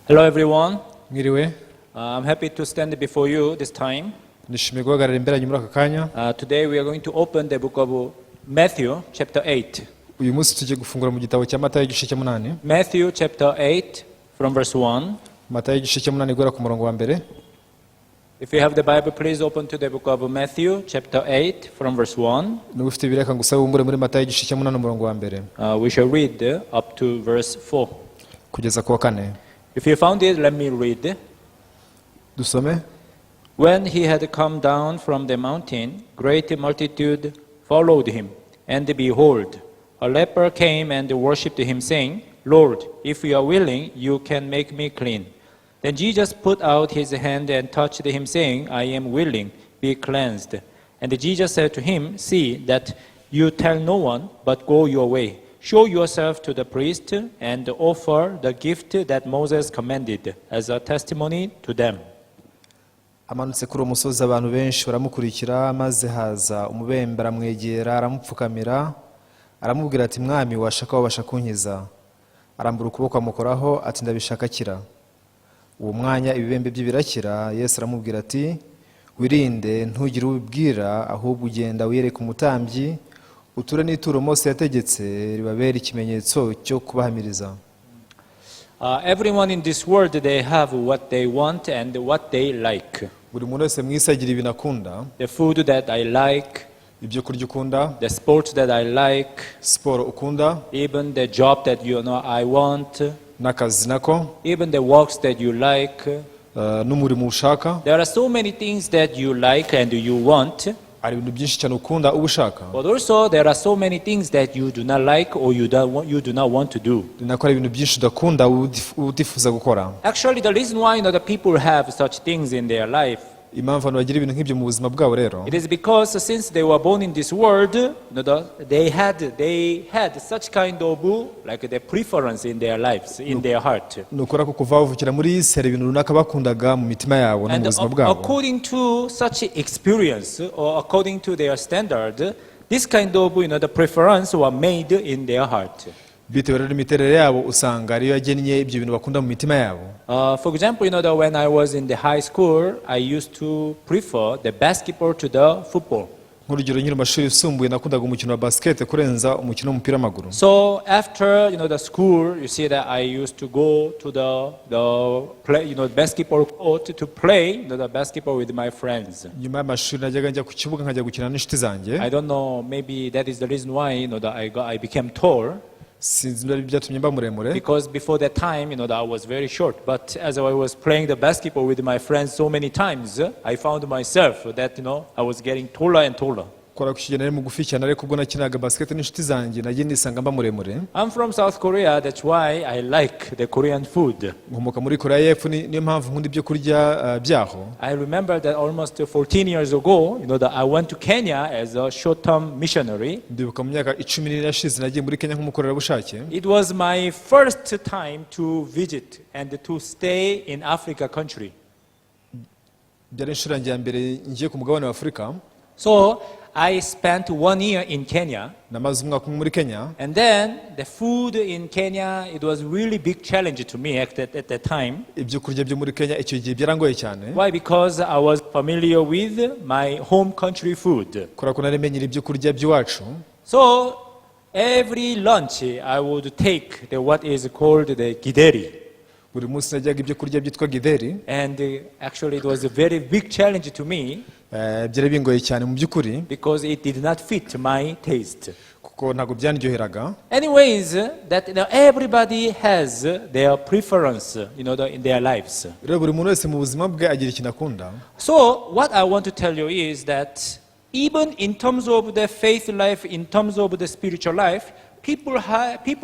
Hello everyone. Mwiriwe, I'm happy to stand before you this time. nishimiye guhagarara imbere yanyu muri aka kanya. Today we are going to open the book of Matthew chapter 8. Uyu munsi tugiye gufungura mu gitabo cya Matayo igice cya 8. Matthew chapter 8 from verse 1. Matayo igice cya 8 guhera ku murongo wa mbere. If you have the Bible, please open to the book of Matthew chapter 8 from verse 1. Niba ufite Bibiliya kandi usaba umbure muri Matayo igice cya 8 umurongo wa mbere. We shall read up to verse 4. Kugeza ku wa 4. If you found it, let me read. Dusome. When he had come down from the mountain, great multitude followed him. And behold, a leper came and worshipped him, saying, Lord, if you are willing, you can make me clean. Then Jesus put out his hand and touched him, saying, I am willing, be cleansed. And Jesus said to him, See that you tell no one, but go your way. Show yourself to the priest and offer the gift that Moses commanded as a testimony to them. Amanutse kuri umusozi abantu benshi baramukurikira maze haza umubembe aramwegera aramupfukamira aramubwira ati mwami washaka wabasha kunkiza arambura ukuboko amukoraho ati ndabishaka kira. Uwo mwanya ibibembe bye birakira. Yesu aramubwira ati wirinde ntugire ubibwira ahubwo ugenda wiyereke umutambyi uture n'ituro Mose yategetse ribabera ikimenyetso cyo kubahamiriza. Everyone in this world, they have what they want and what they like. Buri muntu wese mwisi agira ibintu akunda. The food that I like, Ibyo kurya ukunda, the sports that I like, siporo ukunda, even the job that I want, n'akazi nako, even the works that you like. n'umurimo ushaka. There are so many things that you like and you want. Hari ibintu byinshi cyane ukunda ubushaka. But also there are so many things that you do not like or you do not want to do. Nako hari ibintu byinshi udakunda utifuza gukora. Actually, the reason why the people have such things in their life, Impamvu abantu bagira ibintu nk'ibyo mu buzima bwabo rero, it is because since they were born in this world, they had such kind of like the preference in their lives, in their heart. nukora ko kuva bavukira muri iyi si hari ibintu runaka bakundaga mu mitima yabo no mu And buzima bwabo. according to such experience or according to their standard, this kind of the preference were made in their heart. Bitewe rero n'imiterere yabo usanga ariyo yagennye ibyo bintu bakunda mu mitima yabo. For example, that when I was in the high school, I used to prefer the basketball to the football. Nk'urugero nkiri mu mashuri yisumbuye nakundaga umukino wa basket kurenza umukino w'umupira w'amaguru. So after the school, you see that I used to go to the play basketball court to play the basketball with my friends. Nyuma y'amashuri najyaga njya ku kibuga nkajya gukina n'inshuti zanjye. I don't know, maybe that is the reason why that I became tall. Sinzi niba byatumye mba muremure. Because before that time, I was very short. But as I was playing the basketball with my friends so many times, I found myself that I was getting taller and taller. Kora kugenda ari mugufi cyane ariko ubwo nakinaga basket n'inshuti zanjye nagiye nisanga mba muremure. I'm from South Korea, that's why I like the Korean food. Nkomoka muri Korea y'Epfo niyo mpamvu nkunda ibyo kurya byaho. I remember that almost 14 years ago, that I went to Kenya as a short-term missionary. Ndibuka mu myaka 10 yashize nagiye muri Kenya nk'umukorerabushake. It was my first time to visit and to stay in Africa country. Byari inshuro yanjye ya mbere ngiye ku mugabane wa Afurika. So I spent 1 year in Kenya. Namaze umwaka muri Kenya. And then the food in Kenya, it was really big challenge to me at that time. Ibyo kurya byo muri Kenya icyo gihe byarangoye cyane. Why? Because I was familiar with my home country food. Kora ko narimenyera ibyo kurya by'iwacu. So every lunch I would take what is called the gideri. Buri munsi najyaga ibyo kurya byitwa gideri. And actually it was a very big challenge to me. Byari bingoye cyane mu by'ukuri. Because it did not fit my taste. Kuko ntago byandyoheraga. Anyways, that everybody has their preference, in their lives. Rero buri muntu wese mu buzima bwe agira ikintu akunda. So what I want to tell you is that even in terms of the faith life, in terms of the spiritual life, people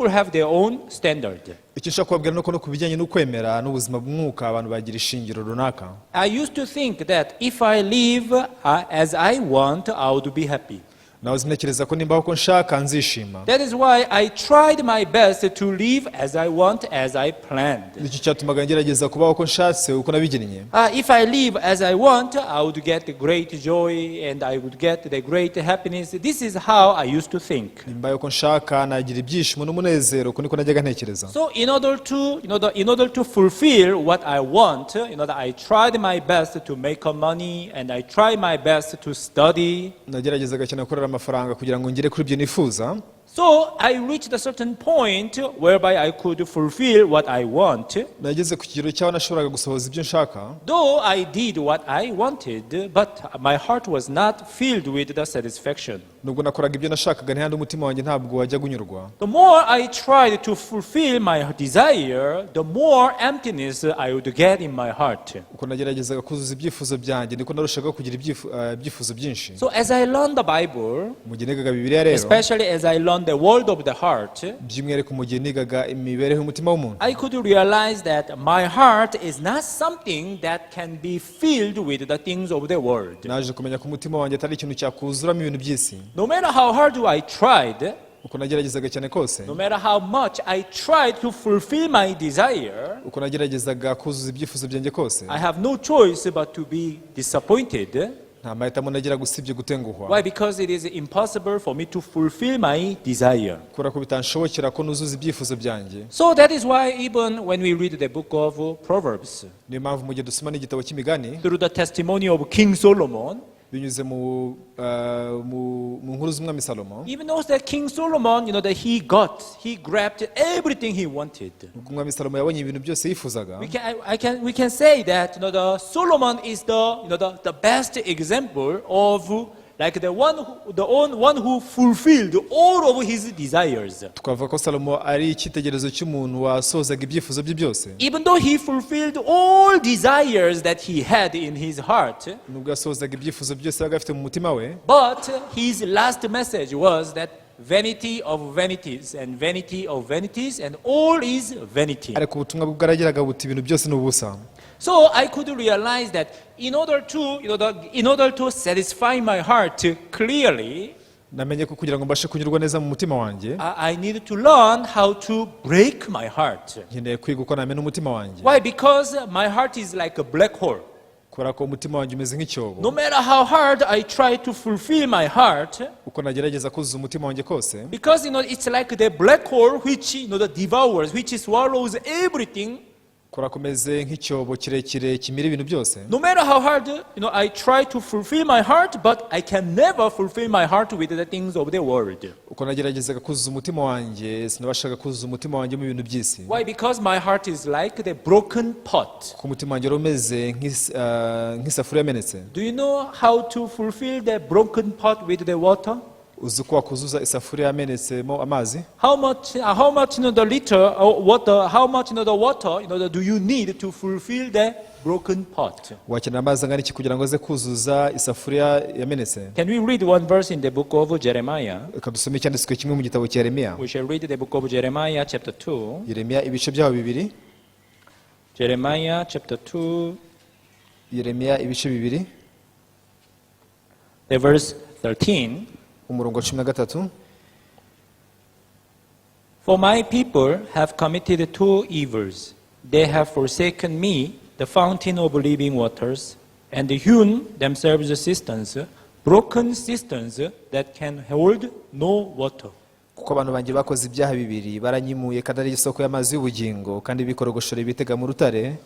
have their own standard. Icyo nshaka kubabwira nuko no kubijyanye n'ukwemera n'ubuzima bw'umwuka abantu bagira ishingiro runaka. I used to think that if I live as I want, I would be happy. nawe ntekereza ko nimba uko nshaka nzishima. That is why I tried my best to live as I want, as I planned. Nicyo cyatumaga ngerageza kubaho uko nshatse uko nabigennye. If I live as I want, I would get the great joy and I would get the great happiness. This is how I used to think. Nimba uko nshaka nagira ibyishimo n'umunezero, uko niko najyaga ntekereza. So in order to fulfill what I want, I tried my best to make money and I tried my best to study. Nageragezaga cyane gukorera amafaranga kugira ngo ngere kuri ibyo nifuza. So I reached a certain point whereby I could fulfill what I want. Nageze ku kigero cyaho nashoboraga gusohoza ibyo nshaka. Though I did what I wanted, but my heart was not filled with the satisfaction. Nubwo nakoraga ibyo nashakaga ntihandi umutima wanjye ntabwo wajyaga unyurwa. The more I tried to fulfill my desire, the more emptiness I would get in my heart. Uko nageragezaga kuzuza ibyifuzo byanjye niko narushagaho kugira ibyifuzo byinshi. So as I learned the Bible, mu gihe nigaga Bibiliya rero, especially as I learned the word of the heart, by'umwihariko mu gihe nigaga imibereho y'umutima w'umuntu, I could realize that my heart is not something that can be filled with the things of the world. naje kumenya ko umutima wanjye atari ikintu cyakuzuramo ibintu by'isi. No matter how hard I tried, uko nageragezaga cyane kose, no matter how much I tried to fulfill my desire, uko nageragezaga kuzuza ibyifuzo byanjye kose, I have no choice but to be disappointed. nta mahitamo nagira gusibye gutenguhwa. Why? Because it is impossible for me to fulfill my desire. kubera ko bitanshobokera ko nuzuza ibyifuzo byanjye. So that is why even when we read the book of Proverbs, niyo mpamvu mu gihe dusoma n'igitabo cy'imigani, through the testimony of King Solomon, binyuze mu nkuru z'umwami Salomo, even though that King Solomon, that he grabbed everything he wanted. ubwo umwami Salomo yabonye ibintu byose yifuzaga, We can say that the Solomon is the best example of like the one who fulfilled all of his desires. tukavuga ko Salomo ari icyitegererezo cy'umuntu wasohozaga ibyifuzo bye byose. Even though he fulfilled all desires that he had in his heart, nubwo yasohozaga ibyifuzo byose yabaga afite mu mutima we, but his last message was that vanity of vanities and vanity of vanities and all is vanity. ariko ubutumwa bwe bwaragiraga buti ibintu byose ni ubusa. So I could realize that in order to satisfy my heart clearly, namenye ko kugira ngo mbashe kunyurwa neza mu mutima wanjye, I needed to learn how to break my heart. nkeneye kwiga uko namena umutima wanjye. Why? Because my heart is like a black hole. kubera ko umutima wanjye umeze nk'icyobo. No matter how hard I try to fulfill my heart, uko nagerageza kuzuza umutima wanjye kose, because it's like the black hole which devours, which swallows everything. kubera ko umeze nk'icyobo kirekire kimira ibintu byose. No matter how hard I try to fulfill my heart, but I can never fulfill my heart with the things of the world. uko nageragezaga kuzuza umutima wanjye sinabashaga kuzuza umutima wanjye mu bintu by'isi. Why? Because my heart is like the broken pot. ku mutima wanjye umeze nk'isafuriya yamenetse. Do you know how to fulfill the broken pot with the water? uzi uko wakuzuza isafuriya yamenetsemo amazi? How much the liter water? How much the water do you need to fulfill the broken pot? wakenera amazi angana iki kugira ngo aze kuzuza isafuriya yamenetse? Can we read one verse in the book of Jeremiah? reka dusome icyanditswe kimwe mu gitabo cya Yeremiya. We shall read the book of Jeremiah chapter 2. Yeremiya ibice byaho bibiri. Jeremiah chapter 2. Yeremiya ibice bibiri. The verse 13. umurongo wa 13. For my people have committed two evils. They have forsaken me, the fountain of living waters, and hewn themselves cisterns, broken cisterns that can hold no water. kuko abantu banjye bakoze ibyaha bibiri, baranyimuye kandi ari isoko y'amazi y'ubugingo, kandi bikorogoshora ibitega mu rutare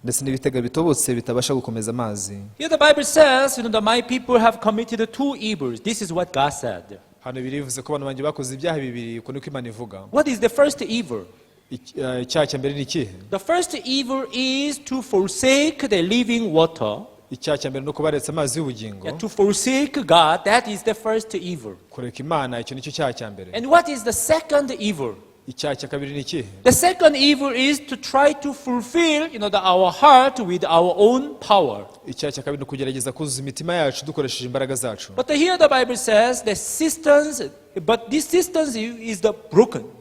ndetse n'ibitega bitobotse bitabasha gukomeza amazi. Here the Bible says, that my people have committed two evils. This is what God said. hano birivuze ko abantu banjye bakoze ibyaha bibiri, uko niko Imana ivuga. What is the first evil? icyaha cya mbere ni ikihe? The first evil is to forsake the living water. icyaha cya mbere ni uko baretse amazi y'ubugingo. To forsake God, that is the first evil. kureka Imana, icyo nicyo cyaha cya mbere. And what is the second evil? icyaha cya kabiri ni ikihe? The second evil is to try to fulfill our heart with our own power. icyaha cya kabiri ni ukugerageza kuzuza imitima yacu dukoresheje imbaraga zacu. But here the Bible says the cisterns, but this cisterns is the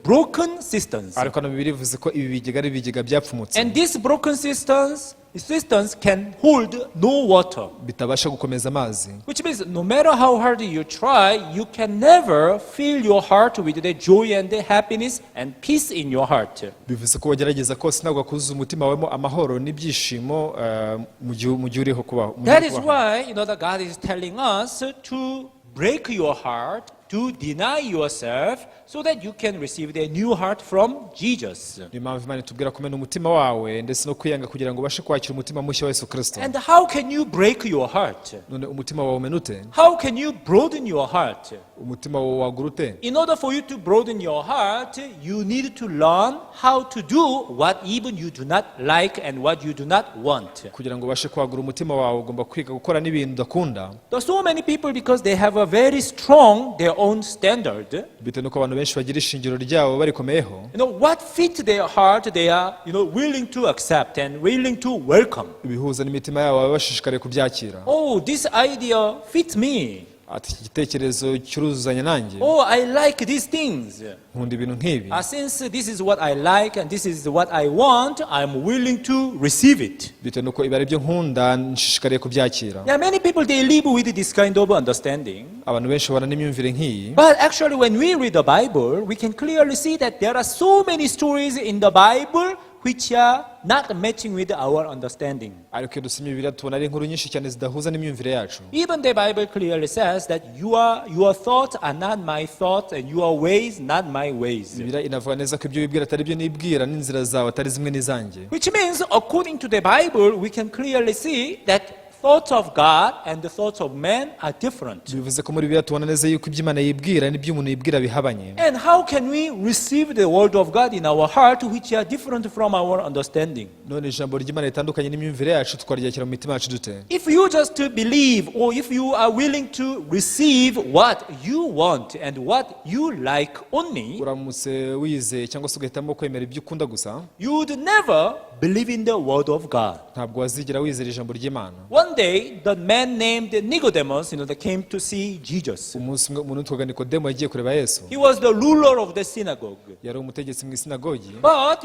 broken cisterns. ariko hano Bibiliya ivuze ko ibi bigega ari ibigega byapfumutse. And these broken cisterns cisterns can hold no water. bitabasha gukomeza amazi. Which means no matter how hard you try, you can never fill your heart with the joy and the happiness and peace in your heart. Bivuze ko wagerageza kose ntabwo akuzuza umutima wemo amahoro n'ibyishimo mu gihe uriho kubaho. That is why that God is telling us to break your heart, to deny yourself, so that you can receive the new heart from Jesus. Niyo mpamvu Imana itubwira kumena umutima wawe ndetse no kwiyanga kugira ngo ubashe kwakira umutima mushya wa Yesu Kristo. And how can you break your heart? None umutima wawe umenute? How can you broaden your heart? Umutima wawe wagurute? In order for you to broaden your heart, you need to learn how to do what even you do not like and what you do not want. Kugira ngo ubashe kwagura umutima wawe ugomba kwiga gukora n'ibintu udakunda. There are so many people because they have a very strong their own standard. Bitewe nuko abantu benshi bagira ishingiro ryabo barikomeyeho. What fits their heart they are willing to accept and willing to welcome. Ibihuza n'imitima yabo baba bashishikariye kubyakira. Oh, this idea fits me. Ati igitekerezo cyuruzuzanya nanjye. Oh, I like these things. Nkunda ibintu nk'ibi. Since this is what I like and this is what I want, I'm willing to receive it. Bitewe nuko ibi ari byo nkunda nshishikariye kubyakira. Yeah, many people they live with this kind of understanding. Abantu benshi babana n'imyumvire nk'iyi. But actually when we read the Bible, we can clearly see that there are so many stories in the Bible which are not matching with our understanding. Ariko iyo dusomye Bibiliya tubona ari inkuru nyinshi cyane zidahuza n'imyumvire yacu. Even the Bible clearly says that your thoughts are not my thoughts and your ways not my ways. Bibiliya inavuga neza ko ibyo wibwira atari byo nibwira n'inzira zawe atari zimwe n'izanjye. Which means according to the Bible we can clearly see that thoughts of God and the thoughts of man are different. Bivuze ko muri Bibiliya tubona neza yuko ibyo Imana yibwira n'ibyo umuntu yibwira bihabanye. And how can we receive the word of God in our heart which are different from our understanding? None ijambo ry'Imana ritandukanye n'imyumvire yacu twaryakira mu mitima yacu dute? If you just believe or if you are willing to receive what you want and what you like only, uramutse wizeye cyangwa se ugahitamo kwemera ibyo ukunda gusa, you would never believe in the word of God. ntabwo wazigera wizera ijambo ry'Imana. One day, the man named Nicodemus, that came to see Jesus. Umunsi umwe umuntu witwaga Nikodemo yagiye kureba Yesu. He was the ruler of the synagogue. Yari umutegetsi mu isinagogi. But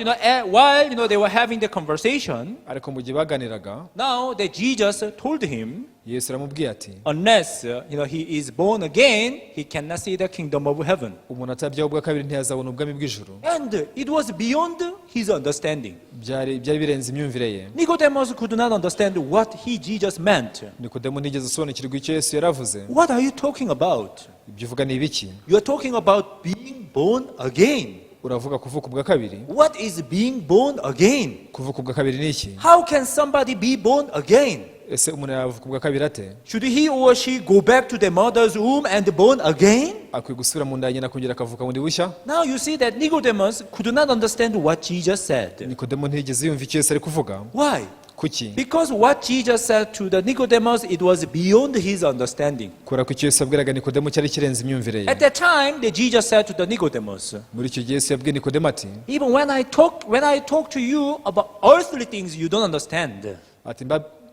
while they were having the conversation, Ariko mu gihe baganiraga, now that Jesus told him, Yesu aramubwiye ati, unless he is born again, he cannot see the kingdom of heaven. umuntu atabyaho ubwa kabiri ntiyazabona ubwami bw'ijuru. And it was beyond his understanding. Byari birenze imyumvire ye. Nicodemus could not understand what Jesus meant. Nikodemo ntigeze asobanukirwa icyo Yesu yaravuze. What are you talking about? Ibyo uvuga ni ibiki? You are talking about being born again. Uravuga kuvuka ubwa kabiri? What is being born again? Kuvuka ubwa kabiri ni iki? How can somebody be born again? Ese umuntu yavuka ubwa kabiri ate? Should he or she go back to the mother's womb and born again? Akwiye gusubira mu nda ya nyina kongera akavuka bundi bushya? Now you see that Nicodemus could not understand what Jesus said. Nikodemo ntiyigeze yumva icyo Yesu ari kuvuga. Why? Kuki? Because what Jesus said to the Nicodemus, it was beyond his understanding. Kubera ko icyo Yesu yabwiraga Nikodemo cyari kirenze imyumvire ye. At that time, the Jesus said to the Nicodemus, Muri icyo gihe Yesu yabwiye Nikodemo ati, even when I talk to you about earthly things you don't understand, ati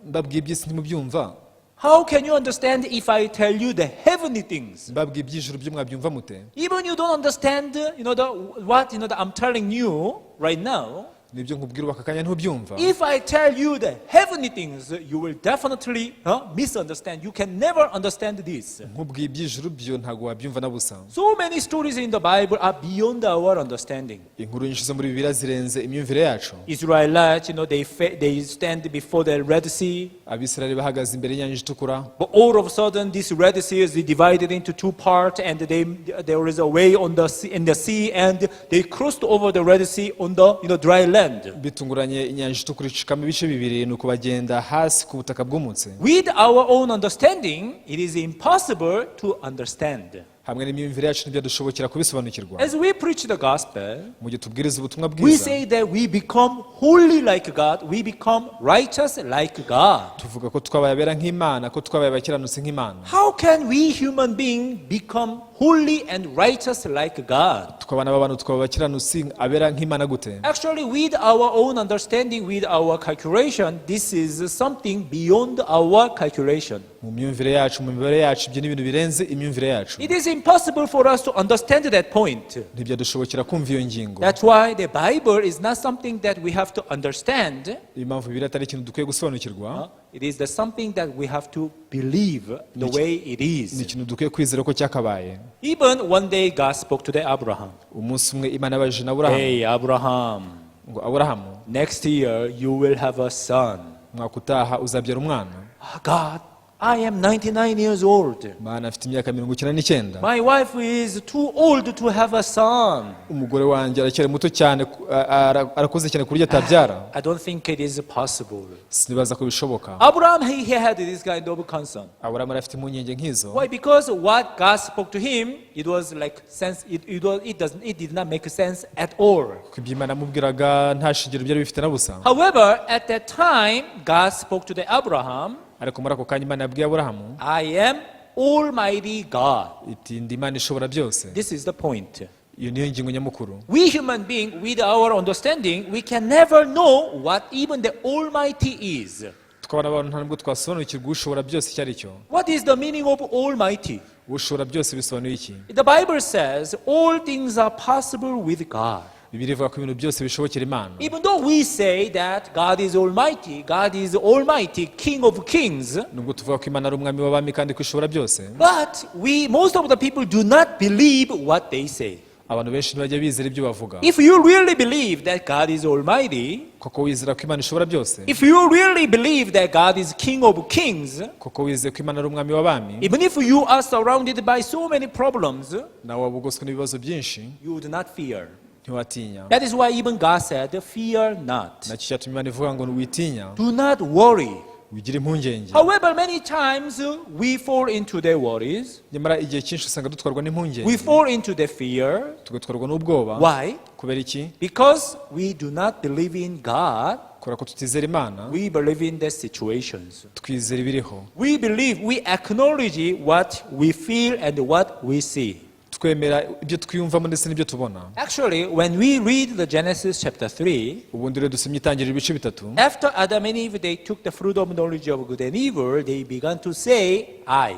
mbabwiye iby'isi ntimubyumva. how can you understand if I tell you the heavenly things? Mbabwiye iby'ijuru byo mwabyumva mute? Even you don't understand, what that I'm telling you right now. Nibyo nkubwira ubu aka kanya ntubyumva. If I tell you the heavenly things, you will definitely misunderstand. You can never understand this. Nkubwiye iby'ijuru byo ntabwo wabyumva na busa. So many stories in the Bible are beyond our understanding. Inkuru nyinshi zo muri Bibiliya zirenze imyumvire yacu. Israelites, they stand before the Red Sea. Abisirayeli bahagaze imbere y'inyanja itukura. But all of a sudden, this Red Sea is divided into two parts, and there is a way in the sea, and they crossed over the Red Sea on the dry land. Bitunguranye inyanja itukura icikamo ibice bibiri nuko bagenda hasi ku butaka bwumutse. With our own understanding, it is impossible to understand. Hamwe n'imyumvire yacu ntibyadushobokera kubisobanukirwa. As we preach the gospel, Mu gihe tubwiriza ubutumwa we bwiza, say that we become holy like God, we become righteous like God. tuvuga ko twabaye abera nk'Imana, ko twabaye abakiranutsi nk'Imana. How can we human beings become holy and righteous like God. tukabana abantu tukaba abakiranutsi abera nk'Imana gute? Actually, with our own understanding, with our calculation, this is something beyond our calculation. Mu myumvire yacu, mu mibare yacu, ibyo ni ibintu birenze imyumvire yacu. It is impossible for us to understand that point. Ntibyadushobokera kumva iyo ngingo. That's why the Bible is not something that we have to understand. Impamvu Bibiliya atari ikintu dukwiye gusobanukirwa. It is something that we have to believe the way it Ni is. ikintu dukwiye kwizera ko cyakabaye. Even one day God spoke to the Abraham. Umunsi umwe Imana yabajije na Aburahamu. Hey, Abraham, Ngo Aburahamu, next year you will have a son. mwaka utaha uzabyara umwana. God, I am 99 years old. Mana afite imyaka 99. My wife is too old to have a son. Umugore wanjye aracyari muto cyane, arakoze cyane ku buryo atabyara. I don't think it is possible. Sinibaza ko bishoboka. Abraham, he had this kind of concern. Aburahamu afite impungenge nk'izo. Why? Because what God spoke to him, it was like sense. It did not make sense at all. Ko ibyo Imana yamubwiraga nta shingiro byari bifite na busa. However, at that time, God spoke to the Abraham. Ariko muri ako kanya Imana yabwiye Aburahamu, I am Almighty God. iti ndi Imana ishobora byose. This is the point. Iyo niyo ngingo nyamukuru. We human beings, with our understanding, we can never know what even the Almighty is. Tukabona abantu nta nubwo twasobanukirwa ushobora byose icyo ari cyo. What is the meaning of Almighty? Ushobora byose bisobanuye iki? The Bible says all things are possible with God. Bibiliya ivuga ko ibintu byose bishobokera Imana. Even though we say that God is Almighty, King of Kings, Nubwo tuvuga ko Imana ari umwami w'abami kandi ko ishobora byose, but most of the people do not believe what they say. abantu benshi ntibajya bizera ibyo bavuga. If you really believe that God is Almighty, Koko wizera ko Imana ishobora byose, if you really believe that God is King of Kings, koko wizeye ko Imana ari umwami w'abami, even if you are surrounded by so many problems, nawe waba ugoswe n'ibibazo byinshi, you would not fear. ntiwatinya. That is why even God said, fear not. Nacyo cyatumye Imana ivuga ngo witinya, Do not worry. wigire impungenge. However, many times we fall into the worries, Nyamara igihe cyinshi usanga dutwarwa we n'impungenge, fall into the fear. tugatwarwa n'ubwoba. Why? Kubera iki? Because we do not believe in God, Kubera ko tutizera Imana, we believe in the situations. twizera ibiriho. We acknowledge what we feel and what we see. Twemera ibyo twiyumvamo ndetse n'ibyo tubona. Actually, when we read the Genesis chapter 3, Ubundi rero dusomye Itangiriro ibice bitatu. after Adam and Eve, they took the fruit of knowledge of good and evil, they began to say, I.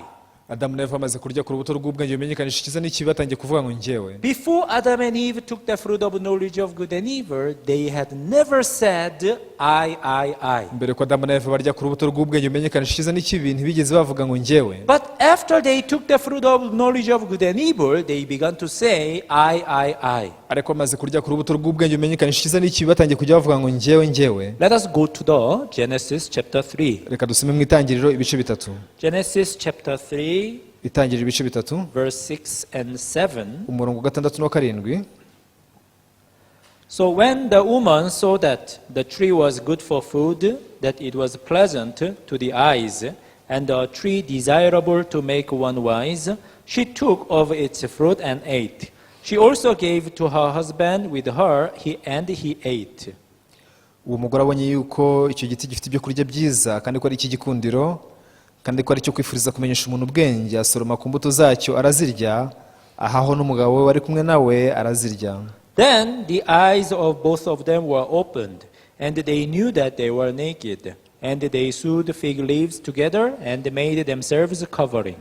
Adamu na Eva bamaze kurya ku rubuto rw'ubwenge bumenyekanisha icyiza n'ikibi, batangiye kuvuga ngo njyewe. Before Adam and Eve took the fruit of knowledge of good and evil, they had never said, I. Mbere ko Adamu na Eva barya ku rubuto rw'ubwenge bumenyekanisha icyiza n'ikibi, ntibigeze bavuga ngo njyewe. But after they took the fruit of knowledge of good and evil, they began to say, I. Ariko bamaze kurya ku rubuto rw'ubwenge bumenyekanisha icyiza n'ikibi, batangiye kujya bavuga ngo njyewe. Let us go to the Genesis chapter 3. Reka dusome mu Itangiriro ibice bitatu. Genesis chapter 3, Itangiriro ibice bitatu, verse 6 and 7. umurongo wa 6 n'uwa 7. So when the woman saw that the tree was good for food, that it was pleasant to the eyes, and a tree desirable to make one wise, she took of its fruit and ate. She also gave to her husband with her, and he ate. Uwo mugore abonye yuko icyo giti gifite ibyo kurya byiza kandi ko ari icy'igikundiro kandi ko ari cyo kwifuriza kumenyesha umuntu ubwenge, asoroma ku mbuto zacyo arazirya, ahaho n'umugabo we wari kumwe nawe arazirya. Then the eyes of both of them were opened, and they knew that they were naked. And they sewed fig leaves together and made themselves covering.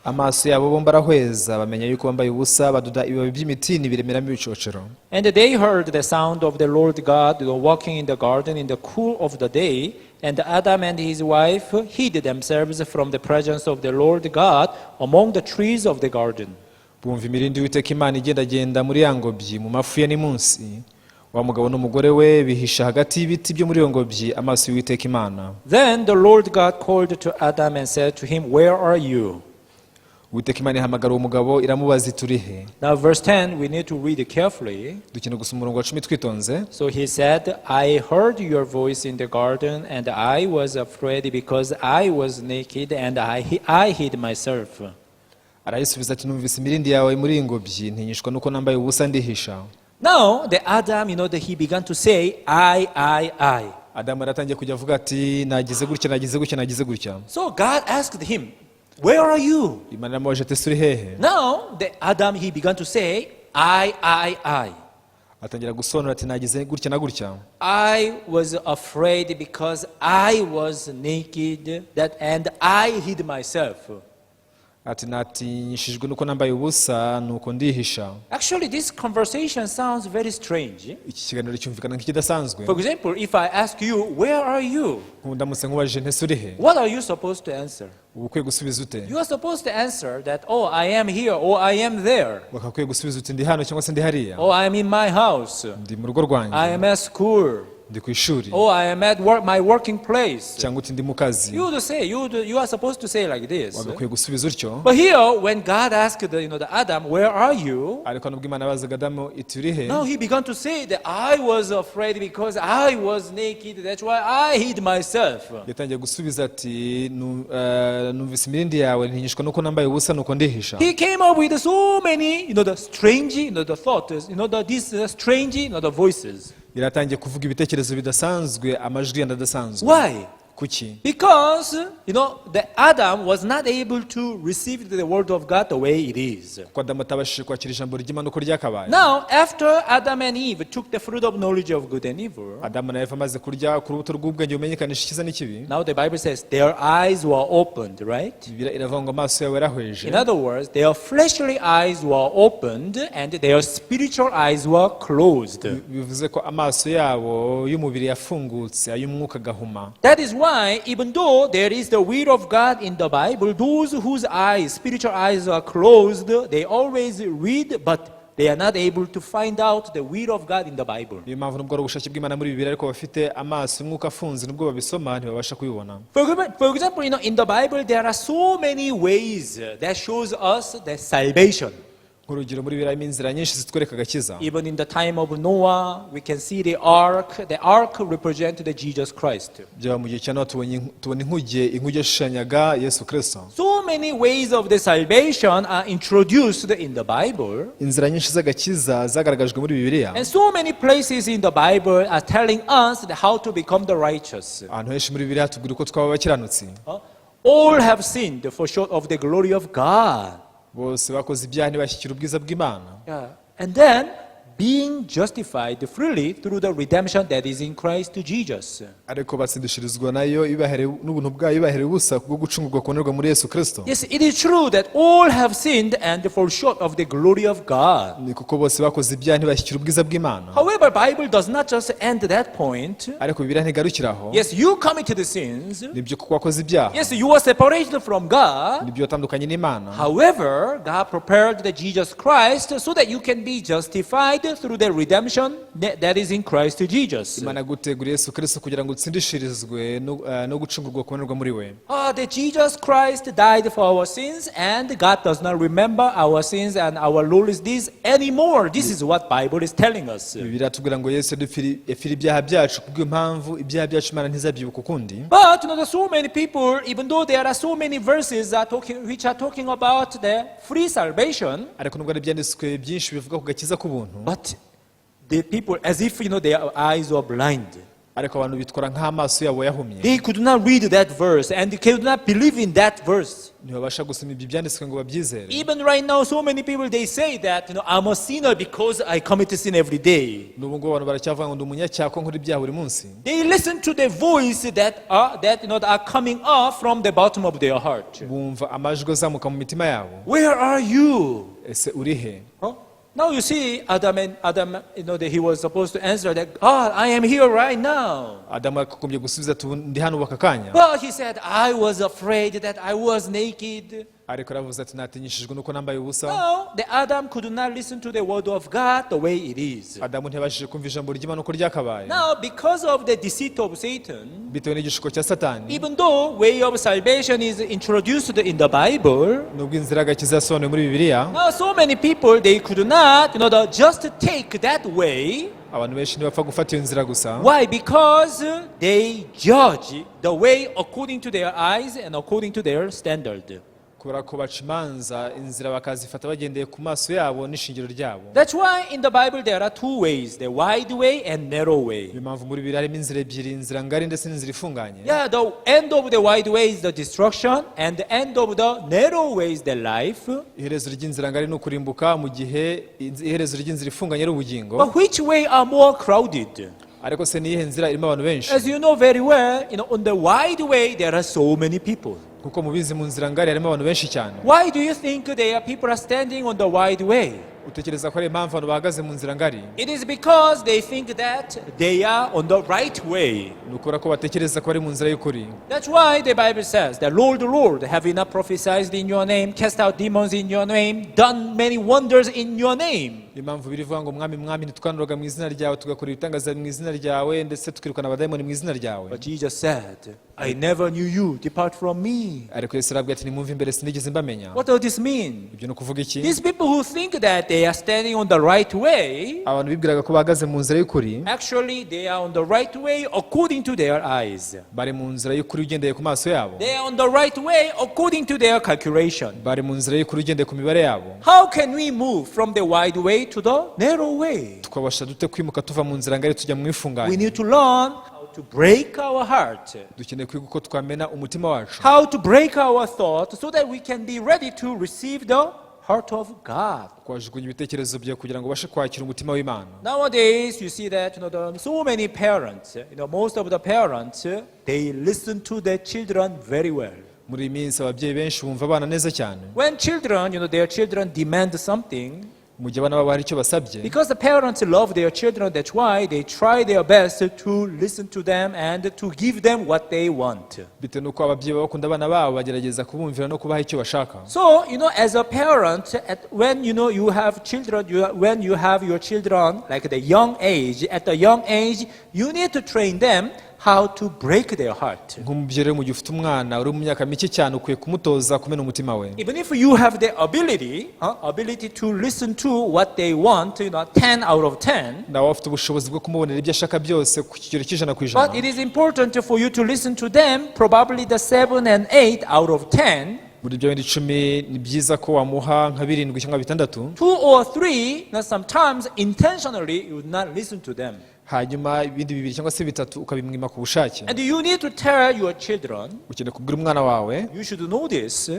Amaso yabo bombi arahweza, bamenya yuko bambaye ubusa, badoda ibibabi by'imitini biremeramo ibicocero. And they heard the sound of the Lord God walking in the garden in the cool of the day. And Adam and his wife hid themselves from the presence of the Lord God among the trees of the garden. Bumva imirindi y'Uwiteka Imana igendagenda muri ya ngobyi mu mafu ya nimunsi. Wa mugabo n'umugore we bihisha hagati y'ibiti byo muri iyo ngobyi amaso y'Uwiteka Imana. Then the Lord God called to Adam and said to him, Where are you? Uwiteka Imana ihamagara uwo mugabo iramubaza iti uri he? Now verse 10, we need to read it carefully. Dukeneye gusoma umurongo wa 10 twitonze. So he said, I heard your voice in the garden, and I was afraid because I was naked, and I hid myself. Arayisubiza ati numvise imirindi yawe muri iyi ngobyi, ntinyishwa nuko nambaye ubusa ndihisha. Now the Adam, he began to say, I. Adamu aratangiye kujya avuga ati nagize gutya. So God asked him, where are you? imana iramubajije ati ese uri hehe Now, the Adam, he began to say, I. atangira gusobanura ati nagize gutya na gutya I was afraid because I was naked, and I hid myself. ati natinyishijwe nuko nambaye ubusa nuko ndihisha. Actually, this conversation sounds very strange. Iki kiganiro cyumvikana nk'ikidasanzwe. For example, if I ask you, where are you? Ndamutse nkubajije ntese uri he? What are you supposed to answer? Ukwiye gusubiza ute? You are supposed to answer that, oh, I am here, or I am there. Bakakwiye gusubiza uti ndi hano cyangwa se ndi hariya. Oh, I am in my house. Ndi mu rugo rwanjye. I am at school. Ndi ku ishuri. Oh, I am at my working place. Cyangwa uti ndi mu kazi. You are supposed to say like this. Wagakwiye gusubiza utyo. But here, when God asked the Adam, where are you? Ariko nubwo Imana yabazaga Adamu iti uri he? Now he began to say that I was afraid because I was naked. That's why I hid myself. Yatangiye gusubiza ati numvise imirindi yawe ntinyishwa nuko nambaye ubusa nuko ndihisha. He came up with so many, the strange, the thoughts, these strange, the voices. Yaratangiye kuvuga ibitekerezo bidasanzwe, amajwi adasanzwe. Why? Kuki? Because, the Adam was not able to receive the word of God the way it is. Kuko Adamu atabashije kwakira ijambo ry'Imana uko ryakabaye. Now, after Adam and Eve took the fruit of knowledge of good and evil, Adamu na Eva amaze kurya ku rubuto rw'ubwenge bumenyekanisha icyiza n'ikibi. now the Bible says their eyes were opened, right? Iravuga ngo amaso yawe yarahweje. In other words, their fleshly eyes were opened and their spiritual eyes were closed. Bivuze ko amaso yabo y'umubiri yafungutse, ay'umwuka gahuma. That is why, even though there is the will of God in the Bible, those whose eyes, spiritual eyes are closed, they always read, but they are not able to find out the will of God in the Bible. Niyo mpamvu nubwo ari ubushake bw'Imana muri Bibiliya ariko bafite amaso y'umwuka afunze nubwo babisoma ntibabasha kubibona. For example, in the Bible there are so many ways that shows us the salvation. Nk'urugero muri Bibiliya harimo inzira nyinshi zitwereka agakiza. Even in the time of Noah, we can see the ark. The ark represented Jesus Christ. Byaba mu gihe cya Nowa tubona inkuge yashushanyaga Yesu Kristo. So many ways of the salvation are introduced in the Bible. Inzira nyinshi z'agakiza zagaragajwe muri Bibiliya. And so many places in the Bible are telling us how to become the righteous. Ahantu henshi muri Bibiliya hatubwira uko twaba abakiranutsi. All have sinned for short of the glory of God. Bose bakoze ibyaha ntibashyikira ubwiza bw'Imana. And then being justified freely through the redemption that is in Christ Jesus. Ariko batsindishirizwa nayo ibahere n'ubuntu bwayo ibahere ubusa kubwo gucungurwa kubonerwa muri Yesu Kristo. Yes, it is true that all have sinned and fall short of the glory of God. Ni kuko bose bakoze ibyaha ntibashyikira ubwiza bw'Imana. However, Bible does not just end that point. Ariko Bibiliya ntigarukiraho. Yes, you committed the sins. Nibyo kuko wakoze ibyaha. Yes, you were separated from God. Nibyo watandukanye n'Imana. However, God prepared the Jesus Christ so that you can be justified through the redemption that is in Christ Jesus. Imana gutegura Yesu Kristo kugira ngo utsindishirizwe no gucungurwa kubonerwa muri we. The Jesus Christ died for our sins and God does not remember our sins and our lawless deeds anymore. This is what Bible is telling us. Bibiliya tubwira ngo Yesu yapfira ibyaha byacu kubw'impamvu ibyaha byacu Imana ntizabyibuka ukundi. But there's so many people, even though there are so many verses which are talking about the free salvation, ariko nubwo ari ibyanditswe byinshi bivuga ku gakiza k'ubuntu, but the people, as if their eyes were blind. ariko abantu bitwara nk'amaso yabo yahumye. They could not read that verse and they could not believe in that verse. Ntibabasha gusoma ibyo byanditswe ngo babyizere. Even right now, so many people, they say that I'm a sinner because I commit sin every day. N'ubu ngubu abantu baracyavuga ngo ndi umunyacyaha ko nkora ibyaha buri munsi. They listen to the voice that are coming up from the bottom of their heart. Bumva amajwi azamuka mu mitima yabo. Where are you? Ese uri he? Now you see, Adam, that he was supposed to answer that, God, I am here right now. Adamu akagombye gusubiza ati ndi hano aka kanya. But he said, I was afraid that I was naked. Ariko aravuze ati natinyishijwe nuko nambaye ubusa. No, the Adam could not listen to the word of God the way it is. Adamu ntiyabashije kumva ijambo ry'Imana uko ryakabaye. Now, because of the deceit of Satan, bitewe n'igishuko cya Satani, even though way of salvation is introduced in the Bible, nubwo inzira y'agakiza yasobanuwe muri Bibiliya, now so many people, they could not, just take that way. abantu benshi ntibapfa gufata iyo nzira gusa. Why? Because they judge the way according to their eyes and according to their standard. kubera ko baca imanza inzira bakazifata bagendeye ku maso yabo n'ishingiro ryabo. That's why in the Bible there are two ways, the wide way and narrow way. Niyo mpamvu muri Bibiliya harimo inzira ebyiri, inzira ngari ndetse n'inzira ifunganye. Yeah, the end of the wide way is the destruction and the end of the narrow way is the life. Iherezo ry'inzira ngari ni ukurimbuka, mu gihe iherezo ry'inzira ifunganye ari ubugingo. But which way are more crowded? Ariko se niyihe nzira irimo abantu benshi? As you know very well, on the wide way there are so many people. Kuko mubizi mu nzira ngari harimo abantu benshi cyane. Why do you think people are standing on the wide way? Utekereza ko ari impamvu abantu bahagaze mu nzira ngari? It is because they think that they are on the right way. Ni ukubera ko batekereza ko bari mu nzira y'ukuri. That's why the Bible says, the Lord, have not prophesied in your name, cast out demons in your name, done many wonders in your name. Ni impamvu birivuga ngo mwami mwami ntitwanuraga mu izina ryawe, tugakora ibitangaza mu izina ryawe, ndetse tukirukana abadayimoni mu izina ryawe. But Jesus said, I never knew you, depart from me. Ariko Yesu arabwira ati nimwumve imbere sinigeze mbamenya. What does this mean? Ibyo ni ukuvuga iki? These people who think that they are standing on the right way, abantu bibwiraga ko bahagaze mu nzira y'ukuri, actually they are on the right way according to their eyes. bari mu nzira y'ukuri ugendeye ku maso yabo. They are on the right way according to their calculation. Bari mu nzira y'ukuri ugendeye ku mibare yabo. How can we move from the wide way to the narrow way? Twabasha dute kwimuka tuva mu nzira ngari tujya mu We ifunganye? need to learn how to break our heart, Dukeneye kwiga uko twamena umutima wacu, how to break our thought so that we can be ready to receive the heart of God. twajugunya ibitekerezo byawe kugira ngo ubashe kwakira umutima w'Imana. Nowadays, you see that so many parents, most of the parents, they listen to their children very well. Muri iyi minsi ababyeyi benshi bumva abana neza cyane. When children, their children demand something, Mu gihe abana babo hari icyo basabye, because the parents love their children, that's why they try their best to listen to them and to give them what they want. bitewe n'uko ababyeyi baba bakunda abana babo bagerageza kubumvira no kubaha icyo bashaka. So, as a parent, when you have children, when you have your children like at a young age, you need to train them how to break their heart. Nk'umubyeyi rero mu gihe ufite umwana uri mu myaka mike cyane, ukwiye kumutoza kumena umutima we. Even if you have the ability to listen to what they want, 10 out of 10, Nawe afite ubushobozi bwo kumubonera ibyo ashaka byose ku kigero cy'ijana ku ijana. but it is important for you to listen to them, probably the 7 and 8 out of 10. Muri ibyo bindi 10 ni byiza ko wamuha nka 7 cyangwa 6. 2 or 3, sometimes intentionally you would not listen to them. Hanyuma ibindi 2 cyangwa se 3 ukabimwima ku bushake. And you need to tell your children, Ukeneye kubwira umwana wawe, you should know this,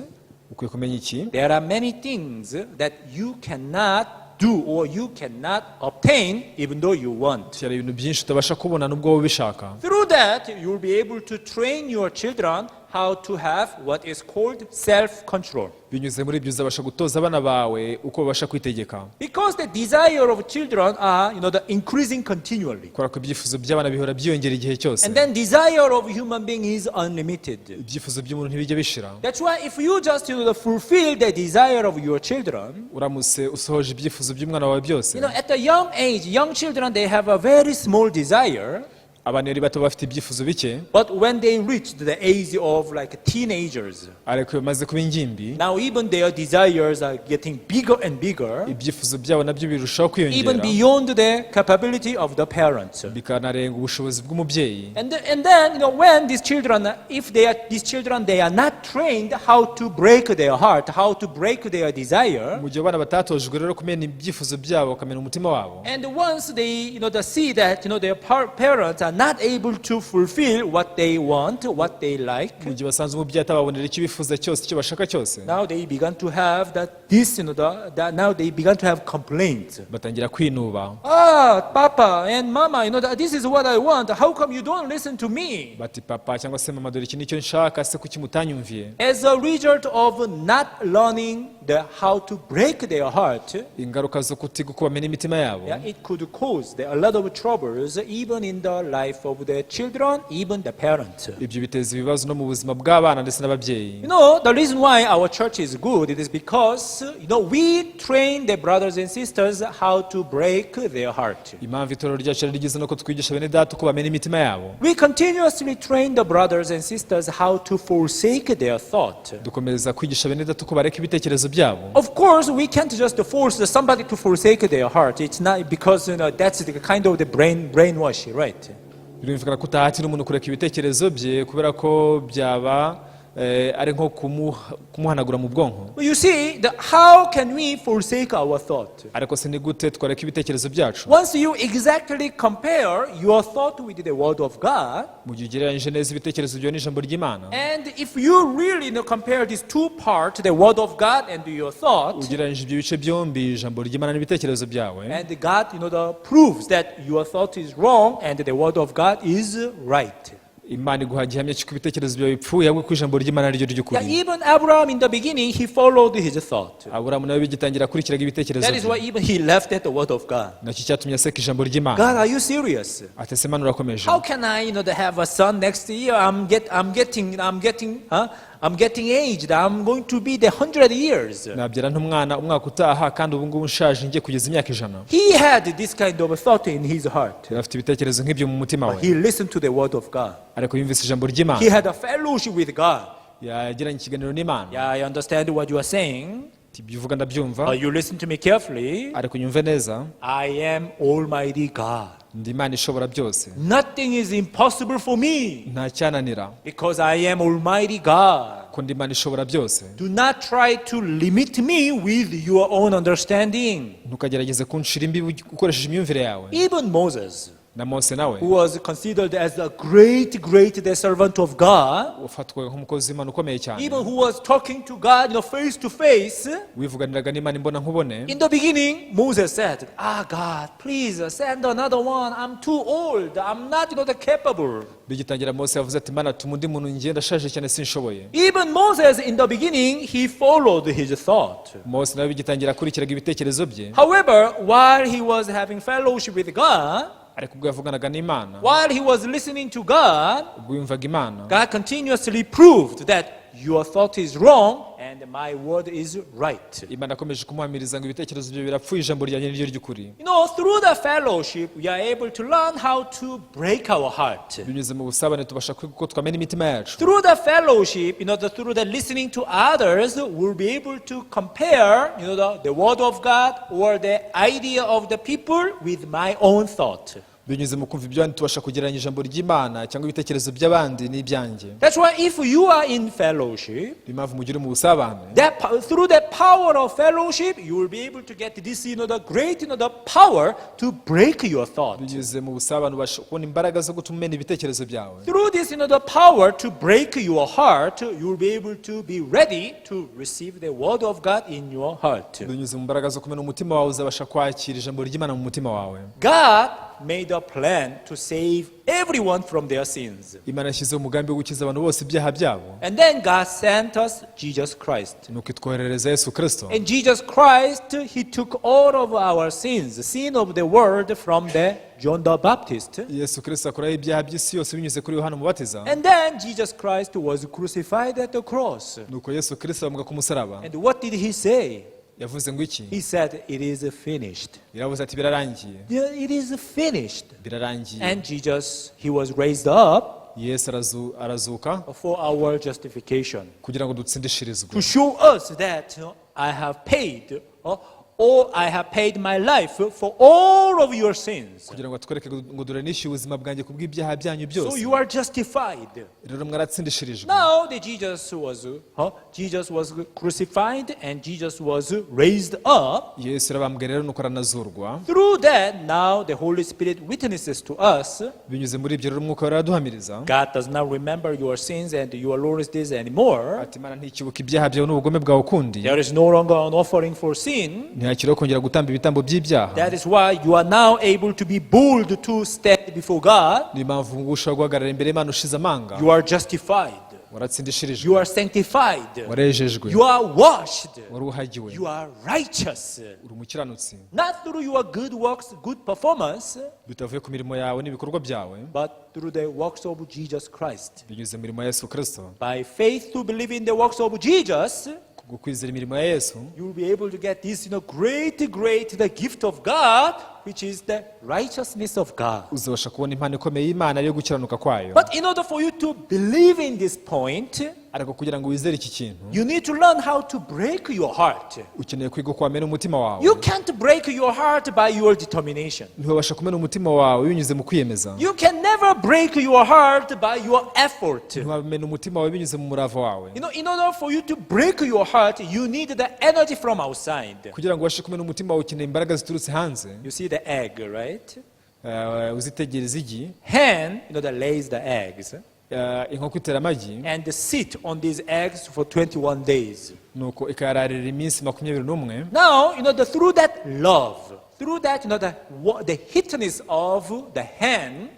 ukwiye kumenya iki? there are many things that you cannot do or you cannot obtain even though you want. Hari ibintu byinshi utabasha kubona nubwo wowe ubishaka. Through that, you will be able to train your children how to have what is called self-control. Binyuze muri ibyo uzabasha gutoza abana bawe uko babasha kwitegeka. Because the desire of children are, the increasing continually. Kubera ko ibyifuzo by'abana bihora byiyongera igihe cyose. And then desire of human being is unlimited. Ibyifuzo by'umuntu ntibijya bishira. That's why if you just fulfill the desire of your children, Uramutse usohoje ibyifuzo by'umwana wawe byose, at a young age, young children, they have a very small desire. abana bari bato bafite ibyifuzo bike, But when they reach the age of like teenagers, ariko iyo bamaze kuba ingimbi, now even their desires are getting bigger and bigger, ibyifuzo byabo nabyo birushaho even kwiyongera, beyond the capability of the parents. bikanarenga ubushobozi bw'umubyeyi. And then when these children, if these children, they are not trained how to break their heart, how to break their desire. Mu gihe abana batatojwe rero kumena ibyifuzo byabo bakamena umutima wabo, And once they, they see that, their parents are not able to fulfill what they want, what they like. mu gihe basanze umubyeyi atababonera icyo bifuza cyose, icyo bashaka cyose, Now they began to have now they began to have complaints. batangira kwinuba. Papa and Mama, this is what I want. How come you don't listen to me? Bati papa cyangwa se mama, dore iki nicyo nshaka, se kuki mutanyumviye? As a result of not learning how to break their heart, Ingaruka zo kutiga uko bamena imitima yabo, it could cause a lot of troubles even in the life of the children, even the parents. ibyo biteza ibibazo no mu buzima bw'abana ndetse n'ababyeyi. The reason why our church is good, it is because, we train the brothers and sisters how to break their heart. Impamvu itorero ryacu rigeze no ko twigisha bene data uko bamena imitima yabo. We continuously train the brothers and sisters how to forsake their thought. Dukomereza kwigisha bene data uko bareka ibitekerezo byabo. Of course, we can't just force somebody to forsake their heart. It's not because that's the kind of the brainwash, right? Birumvikana ko utahatira umuntu kureka ibitekerezo bye kubera ko byaba ari nko kumuhanagura mu bwonko. But you see, how can we forsake our thought? Ariko se ni gute twareka ibitekerezo byacu? Once you exactly compare your thought with the word of God, mu gihe ugereranyije neza ibitekerezo byawe n'ijambo ry'Imana, and if you really compare these two parts, the word of God and your thought, ugereranyije ibyo bice byombi, ijambo ry'Imana n'ibitekerezo byawe, and God proves that your thought is wrong and the word of God is right. Imana iguha gihamya cy'uko ibitekerezo byawe bipfuye ahubwo ko ijambo ry'Imana ari ryo ry'ukuri. Even Abraham in the beginning, he followed his thought. Aburahamu nawe bigitangira akurikiraga ibitekerezo That is why even he left at the word of God. nacyo cyatumye aseka ijambo ry'Imana. God, are you serious? ati se Imana urakomeje? How can I, have a son next year? I'm getting aged. I'm going to be the 100 years. nabyara ntumwana umwaka utaha kandi ubu ngubu nshaje ngiye kugeza imyaka 100. He had this kind of a thought in his heart. afite ibitekerezo nk'ibyo mu mutima we, He listened to the word of God. ariko yumvise ijambo He ry'Imana, had a fellowship with God. yagiranye ikiganiro n'Imana. Yeah, I understand what you are saying. ibyo uvuga ndabyumva, You listen to me carefully. ariko nyumve neza, I am Almighty God. ndi Imana ishobora byose, Nothing is impossible for me nta cyananira, because I am Almighty God. ko ndi Imana ishobora byose. Do not try to limit me with your own understanding. ntukagerageze kunshira imbibi ukoresheje imyumvire yawe. Even Moses, na Mose nawe who was considered as a great servant of God, ufatwaga nk'umukozi w'Imana ukomeye cyane, even who was talking to God, face to face. wivuganiraga n'Imana imbona nkubone. In the beginning, Moses said, God, please send another one. I'm too old. I'm not capable. bigitangira Mose yavuze ati Imana tuma undi muntu, njye ndashaje cyane sinshoboye. Even Moses, in the beginning, he followed his thought. Mose nawe bigitangira akurikiraga ibitekerezo bye, However, while he was having fellowship with God, ariko ubwo yavuganaga n'Imana, while he was listening to God, ubwo yumvaga Imana, God continuously proved that your thought is wrong and my word is right. Imana akomeje kumuhamiriza ngo ibitekerezo bye birapfuye, ijambo ryanjye niryo ry'ukuri. Through the fellowship, we are able to learn how to break our heart. binyuze mu busabane tubasha kwiga uko twamena imitima yacu. Through the fellowship, through the listening to others, we'll be able to compare, the word of God or the idea of the people with my own thought. binyuze mu kumva iby'abandi tubasha kugereranya ijambo ry'Imana cyangwa ibitekerezo by'abandi n'ibyanjye. That's why if you are in fellowship, impamvu mugire mu busabane, through the power of fellowship, you will be able to get this, the great, the power to break your thought. binyuze mu busabane ubasha kubona imbaraga zo gutuma umena ibitekerezo byawe. Through this, the power to break your heart, you will be able to be ready to receive the word of God in your heart. binyuze mu mbaraga zo kumena umutima wawe, uzabasha kwakira ijambo ry'Imana mu mutima wawe. God made a plan to save everyone from their sins. Imana yashyizeho umugambi wo gukiza abantu bose ibyaha byabo, And then God sent us Jesus Christ. nuko itwoherereza Yesu Kristo. And Jesus Christ, He took all of our sins, the sin of the world from the John the Baptist. Yesu Kristo akuraho ibyaha by'isi yose binyuze kuri Yohana Umubatiza. And then Jesus Christ was crucified at the cross. nuko Yesu Kristo amuga ku musaraba. And what did He say? yavuze ngo iki? He said, it is finished. Yaravuze ati birarangiye, It is finished. birarangiye. And Jesus, He was raised up Yesu arazuka for our justification, kugira ngo dutsindishirizwe, to show us that I have paid, or I have paid my life for all of your sins. kugira ngo atwereke ngo dore nishyuye ubuzima bwanjye ku bw'ibyaha byanyu So byose. you are justified. rero mwaratsindishirijwe. Now Jesus was crucified and Jesus was raised up. Yesu yarabambwe rero nuko aranazurwa. Through that, now the Holy Spirit witnesses to us. binyuze muri ibyo rero umwuka araduhamiriza. God does not remember your sins and your lawlessness anymore. ati Imana ntikibuka ibyaha byawe n'ubugome bwawe ukundi. There is no longer an offering for sin. ntihakiriho kongera gutamba ibitambo by'ibyaha. That is why you are now able to be bold to stand before God. ni impamvu ngo ushobora guhagarara imbere y'Imana ushize amanga. You are justified. waratsindishirijwe. You are sanctified. warejejwe. You are washed. waruhagiwe. You are righteous. uri umukiranutsi. Not through your good works, good performance, bitavuye ku mirimo yawe n'ibikorwa byawe, but through the works of Jesus Christ. binyuze mu mirimo ya Yesu Kristo. By faith to believe in the works of Jesus, kubwo kwizera imirimo ya Yesu, you will be able to get this, great, the gift of God, which is the righteousness of God. uzabasha kubona impano ikomeye y'Imana yo gukiranuka kwayo. But in order for you to believe in this point, ariko kugira ngo wizere iki kintu, you need to learn how to break your heart. ukeneye kwiga uko wamena umutima wawe. You can't break your heart by your determination. ntiwabasha kumena umutima wawe binyuze mu kwiyemeza. You can never never break your heart by your effort. ntiwamena umutima wawe binyuze mu murava wawe. In order for you to break your heart, you need the energy from outside. kugira ngo ubashe kumena umutima wawe ukeneye imbaraga ziturutse hanze. You see the egg, right? Uzitegereza igi. Hen, that lays the eggs. Inkoko itera amagi. And sit on these eggs for 21 days. nuko ikayararira iminsi 21. Now, through that love, through that, the hitness of the hen,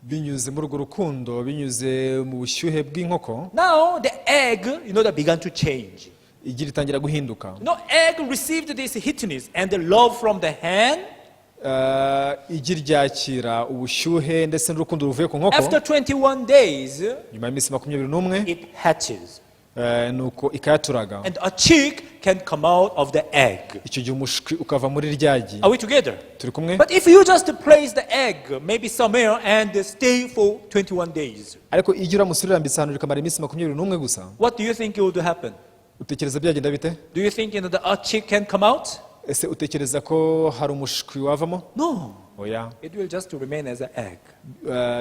binyuze muri urwo rukundo, binyuze mu bushyuhe bw'inkoko, now the egg, that began to change. igi ritangira guhinduka. Egg received this hitness and the love from the hen. Igi ryakira ubushyuhe ndetse n'urukundo ruvuye ku nkoko. After 21 days, nyuma y'iminsi 21, it hatches. nuko ikayaturaga. And a chick can come out of the egg. icyo gihe umushwi ukava muri rya gi. Are we together? turi kumwe? But if you just place the egg maybe somewhere and stay for 21 days, ariko igi uramutse urirambitse ahantu rikamara iminsi 21 gusa, what do you think would happen? utekereza byagenda bite? Do you think a chick can come out? ese utekereza ko hari umushwi wavamo? No. oya. It will just remain as an egg.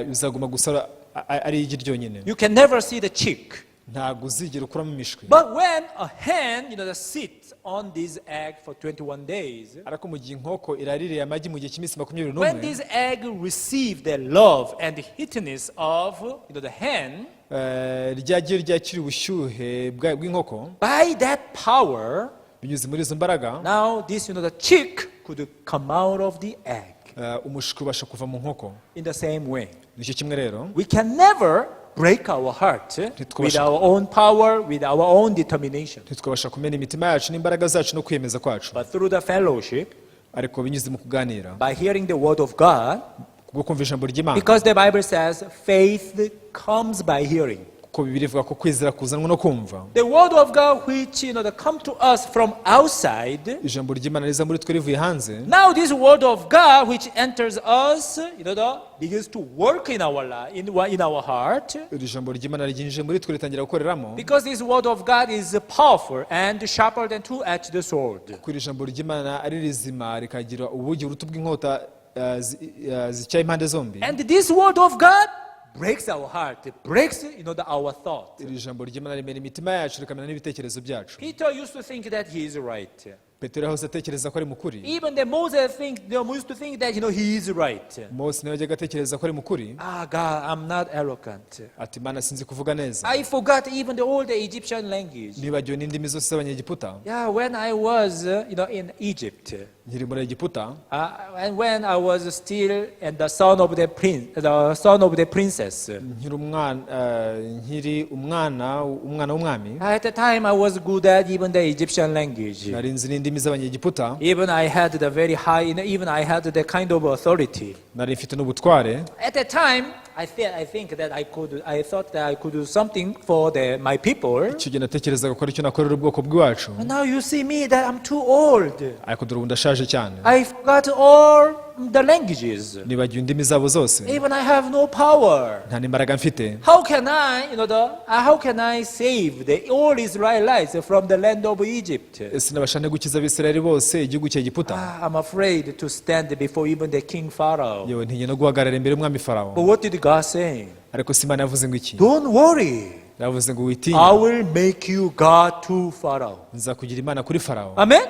bizaguma gusa ari igi ryonyine. You can never see the chick. ntabwo uzigera ukuramo imishwi. But when a hen, that sits on this egg for 21 days, ariko mu gihe inkoko iraririye amagi mu gihe cy'iminsi 21, when this egg receives the love and the hitness of the hen, ryagiye ryakira ubushyuhe bw'inkoko, by that power, binyuze muri izo mbaraga, now this, the chick could come out of the egg. umushwi ubasha kuva mu nkoko. In the same way, nicyo kimwe rero, we can never break our heart with our own power, with our own determination. ntitwabasha kumena imitima yacu n'imbaraga zacu no kwiyemeza kwacu, But through the fellowship, ariko binyuze mu kuganira, by hearing the word of God, kubwo kumva ijambo ry'Imana, because the Bible says faith comes by hearing. kuko Bibiliya ivuga ko kwizera kuzanwa no kumva. The word of God which that come to us from outside. ijambo ry'Imana riza muri twe rivuye hanze. Now this word of God which enters us, begins to work in our life, in our heart. iri jambo ry'Imana ryinjije muri twe ritangira gukoreramo. Because this word of God is powerful and sharper than two-edged sword. kuko iri jambo ry'Imana ari rizima rikagira ubugi buruta bw'inkota zicyaye impande zombi. And this word of God breaks our heart, it breaks our thought. iri jambo ry'Imana rimena imitima yacu rikamena n'ibitekerezo byacu. Peter used to think that he is right. Petero yahoze atekereza ko ari mukuri. Even the Moses used to think that he is right. Mose nawe yajyaga atekereza ko ari mukuri. God, I'm not arrogant. ati Mana sinzi kuvuga neza. I forgot even all the Egyptian language. nibagiwe n'indimi zose z'abanyegiputa. When I was in Egypt. nkiri muri Egiputa. And when I was still and the son of the princess. nkiri umwana w'umwami. At the time I was good at even the Egyptian language. nari nzi n'indimi z'abanyegiputa. Even I had the very high, even I had the kind of authority. nari mfite n'ubutware. At the time, I thought that I could do something for my people. icyo gihe natekerezaga ko ari cyo nakorera ubwoko bw'iwacu. And now you see me that I'm too old. ariko dore ubu ndashaje cyane. I forgot all the languages. nibagiwe indimi zabo zose. Even I have no power. nta n'imbaraga mfite. How can I save all Israelites from the land of Egypt? ese nabasha nte gukiza abisirayeli bose igihugu cya Egiputa? I'm afraid to stand before even the king Pharaoh. yewe ntinye no guhagarara imbere y'umwami Farawo. But what did God say? ariko si Imana yavuze ngo iki? Don't worry. yavuze ngo I witinya, will make you God to Pharaoh. nzakugira Imana kuri Farawo. Amen?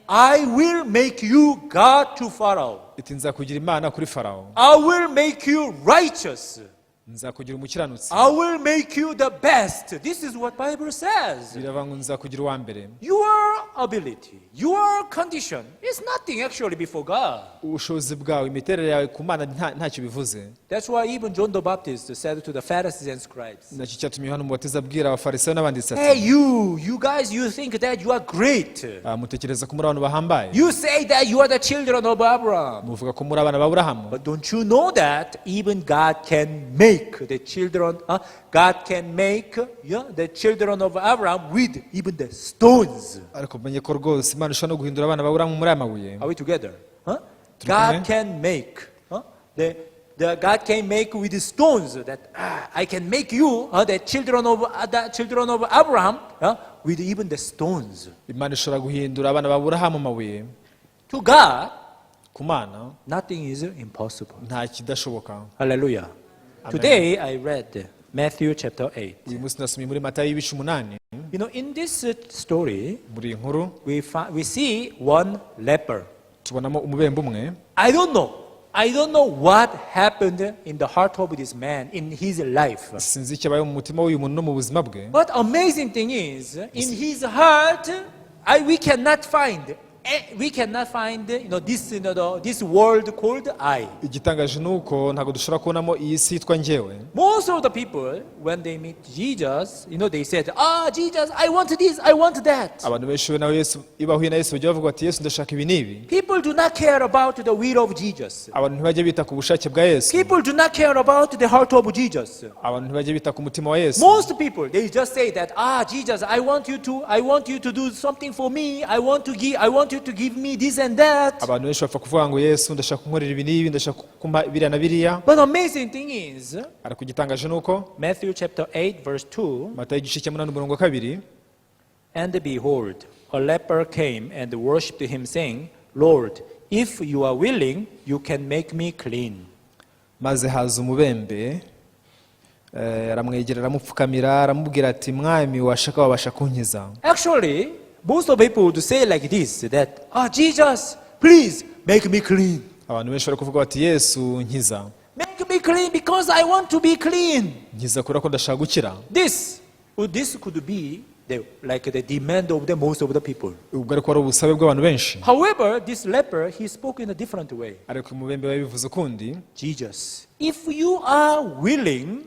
I will make you God to Pharaoh. iti nzakugira Imana kuri Farawo. I will make you righteous. nzakugira umukiranutsi. I will make you the best. This is what Bible says. biravuga ngo nzakugira uwa mbere. Your ability, your condition is nothing actually before God. ubushobozi bwawe, imiterere yawe ku Mana ntacyo bivuze. That's why even John the Baptist said to the Pharisees and scribes, nacyo cyatumye Yohana Umubatiza abwira abafarisayo n'abanditsi hey, ati, you guys, you think that you are great. mutekereza ko muri abantu bahambaye. You say that you are the children of Abraham. muvuga ko muri abana ba Aburahamu. But don't you know that even God can make the children, the children of Abraham with even the stones. ariko menye ko rwose Imana ishobora no guhindura abana ba Aburahamu muri aya mabuye. Are we together? God can make. God can make with the stones that I can make you the children of Abraham with even the stones. Imana ishobora guhindura abana ba Aburahamu mabuye. To God, ku Mana nothing is impossible. nta kidashoboka. Hallelujah. Today I read Matthew chapter 8. uyu munsi nasomye muri Matayo ibice 8. You know, in this story, muri iyi nkuru we see one leper. tubonamo umubembe umwe. I don't know what happened in the heart of this man in his life. sinzi icyabaye mu mutima w'uyu muntu no mu buzima bwe. But amazing thing is, in his heart, we cannot find this world called I. igitangaje ni uko ntabwo dushobora kubonamo iyi si yitwa njyewe. Most of the people, when they meet Jesus, they said, Jesus, I want this, I want that. abantu benshi iyo bahuye na Yesu bajya bavuga bati Yesu ndashaka ibi n'ibi. People do not care about the will of Jesus. abantu ntibajya bita ku bushake bwa Yesu. People do not care about the heart of Jesus. abantu ntibajya bita ku mutima wa Yesu. Most people, they just say that, Jesus, I want you to do something for me. I want you to give me this and that. abantu benshi bapfa kuvuga ngo Yesu ndashaka kunkorera ibi n'ibi, ndashaka kumpa biriya na biriya. But amazing thing is, ariko igitangaje ni uko Matthew chapter 8 verse 2, Matayo igice cya 8 umurongo wa 2, and behold, a leper came and worshipped him, saying, Lord, if you are willing, you can make me clean. maze haza umubembe aramwegera aramupfukamira aramubwira ati mwami washaka wabasha kunkiza. Actually, most of people would say like this, that, Jesus, please make me clean. abantu benshi bari kuvuga bati Yesu nkiza. Make me clean because I want to be clean. nkiza kubera ko ndashaka gukira. This could be the demand of most of the people. ubwo ariko ari ubusabe bw'abantu benshi. However, this leper, he spoke in a different way. ariko umubembe yabivuze ukundi. Jesus, if you are willing,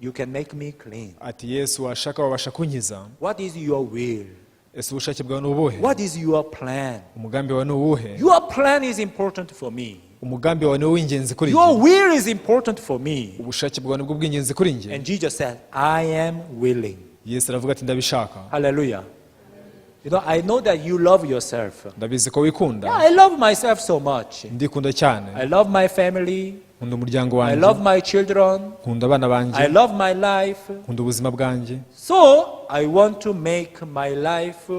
you can make me clean. ati Yesu washaka wabasha kunkiza. What is your will? ese ubushake bwawe ni ubuhe? What is your plan? umugambi wawe ni uwuhe? Your plan is important for me. umugambi wawe ni uw'ingenzi kuri Your njye. will is important for me. ubushake bwawe nibwo bw'ingenzi kuri njye. And Jesus said, I am willing. Yesu aravuga ati ndabishaka. Hallelujah. I know that you love yourself. ndabizi ko wikunda. I love myself so much. ndikunda cyane. I love my family. nkunda umuryango I wanjye. love my children. nkunda abana banjye. I love my life. nkunda ubuzima bwanjye. So I want to make my life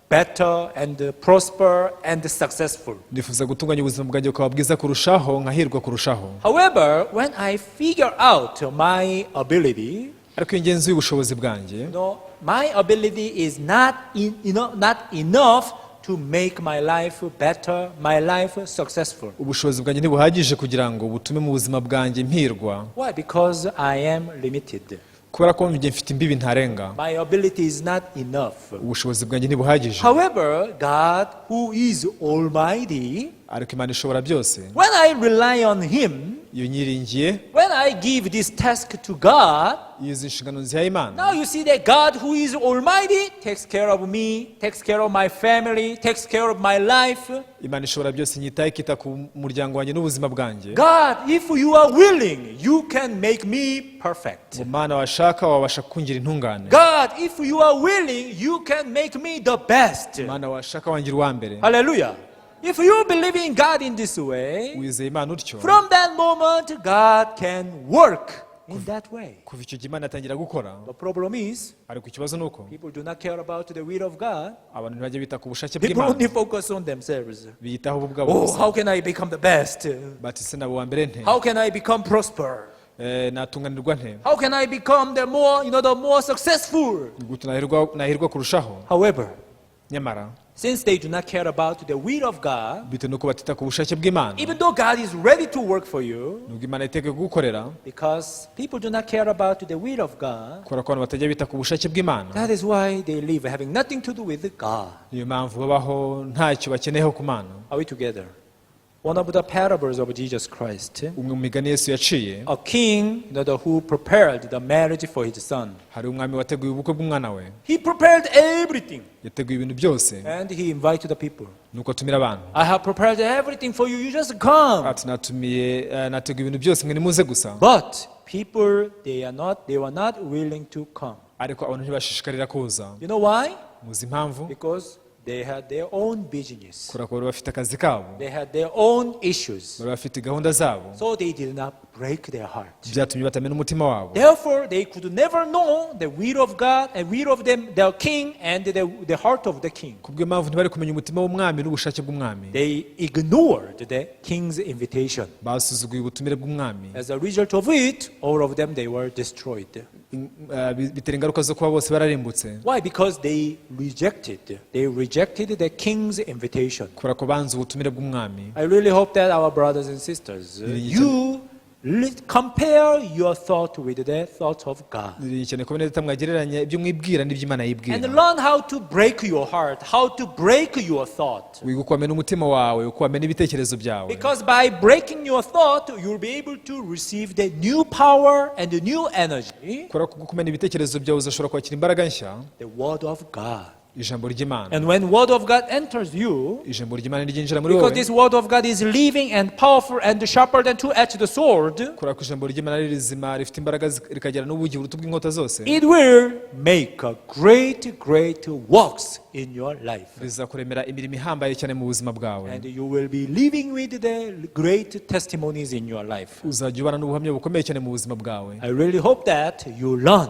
better and prosper and successful. ndifuza gutunganya ubuzima bwanjye bukaba bwiza kurushaho nkahirwa kurushaho. However, when I figure out my ability, ariko ingenzi y'ubushobozi bwanjye, my ability is not enough to make my life better, my life successful. ubushobozi bwanjye ntibuhagije kugira ngo butume mu buzima bwanjye mpirwa. Why? Because I am limited. kubera ko njye mfite imbibi ntarenga. My ability is not enough. ubushobozi bwanjye ntibuhagije. However, God, who is almighty, ariko Imana ishobora byose, when I rely on Him, iyo nyiringiye, when I give this task to God, iyo izi nshingano nzihaye Imana, now you see that God, who is almighty, takes care of me, takes care of my family, takes care of my life. Imana ishobora byose, nyitaye kita ku muryango wanjye n'ubuzima bwanjye. God, if you are willing, you can make me perfect. Imana washaka wabasha kungira intungane. God, if you are willing, you can make me the best. Imana washaka wangira uwa mbere. Hallelujah. If you believe in God in this way, wizeye Imana utyo, from that moment, God can work in that way. kuva icyo gihe Imana atangira gukora. The problem is, ariko ikibazo nuko people do not care about the will of God. abantu ntibajya bita ku bushake People only bw'Imana, focus on themselves. biyitaho bo ubwabo Oh, gusa. how can I become the best? bati se nabo wa mbere nte, How can I become prosper? natunganirwa nte, How can I become the more successful? gute nahirwa kurushaho. However, nyamara since they do not care about the will of God, bitewe nuko batita ku bushake bw'Imana, even though God is ready to work for you, nubwo Imana yiteguye kugukorera, because people do not care about the will of God, kubera ko abantu batajya bita ku bushake bw'Imana, that is why they live having nothing to do with God. niyo mpamvu babaho ntacyo bakeneyeho ku Mana. Are we together? One of the parables of Jesus Christ, umwe mu migani Yesu yaciye, a king who prepared the marriage for his son. hari umwami wateguye ubukwe bw'umwana we, He prepared everything yateguye ibintu byose, and he invited the people. nuko atumira abantu I have prepared everything for you, you just come. ati nateguye ibintu byose mwe nimuze gusa. But people, they were not willing to come. ariko abantu ntibashishikarira kuza. You know why? muzi impamvu? Because They had their own business. kubera ko bari bafite akazi kabo, They had their own issues. bari bafite gahunda zabo, So they did not break their heart. byatumye batamena umutima wabo. Therefore, they could never know the will of God and will of them, their king, and the heart of the king. Kubw'impamvu ntibari kumenya umutima w'umwami n'ubushake bw'umwami, They ignored the king's invitation. basuzuguye ubutumire bw'umwami. As a result of it, all of them, they were destroyed. Bitera ingaruka zo kuba bose bararimbutse, Why? Because they rejected the king's invitation. kubera ko banze ubutumire bw'umwami. I really hope that our brothers and sisters, you compare your thought with the thought of God. Cyane ko bene data mwagereranya ibyo mwibwira n'iby'Imana And yibwira, learn how to break your heart, how to break your thought. wiga uko wamena umutima wawe, uko wamena ibitekerezo byawe. Because by breaking your thought, you'll be able to receive the new power and the new energy, kubera ko kumena ibitekerezo byawe uzashobora kwakira imbaraga nshya, the word of God. ijambo ry'Imana. And when word of God enters you, Ijambo ry'Imana ryinjira muri because wowe, this word of God is living and powerful and sharper than two-edged sword, kubera ko ijambo ry'Imana ari rizima, rifite imbaraga rikagira n'ubugi buruta bw'inkota zose, it will make a great works in your life. rizakuremera imirimo ihambaye cyane mu buzima bwawe, And you will be living with the great testimonies in your life. uzajya ubana n'ubuhamya bukomeye cyane mu buzima bwawe. I really hope that you learn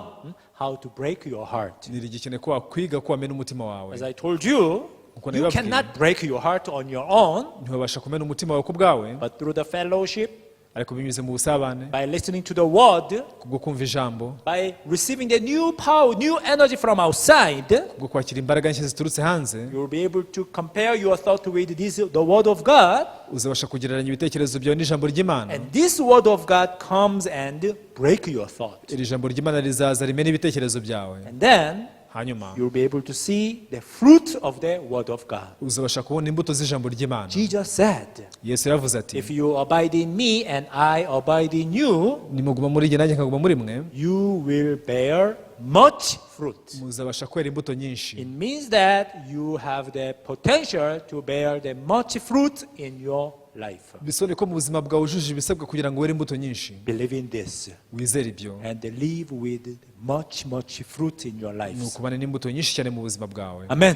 how to break your heart. Nirigikene ko wakwiga ko wamena umutima wawe. As I told you, Uko you nabibabwiye, cannot break your heart on your own, ntibabasha kumena umutima wawe ku bwawe, but through the fellowship, ariko binyuze mu busabane, by listening to the word, kubwo kumva ijambo, by receiving the new power, new energy from outside, kubwo kwakira imbaraga nshya ziturutse hanze, you will be able to compare your thought with the word of God, uzabasha kugereranya ibitekerezo byawe n'ijambo ry'Imana. and this word of God comes and break your thought. Iri jambo ry'Imana rizaza rimena ibitekerezo byawe, And then hanyuma you'll be able to see the fruit of the word of God. uzabasha kubona imbuto z'ijambo ry'Imana. Jesus said, Yesu yaravuze ati, if you abide in me and I abide in you, nimuguma muri njye nanjye nkaguma muri mwe, you will bear much fruit. muzabasha kwera imbuto nyinshi. It means that you have the potential to bear the much fruit in your life. Bisobanuye ko mu buzima bwawe ujuje ibisabwa kugira ngo were imbuto nyinshi. Believe in this Wizere ibyo, and live with much fruit in your ni life. ukubana n'imbuto nyinshi cyane mu buzima bwawe. Amen.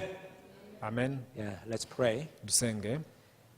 Amen. Yeah, let's pray. Dusenge.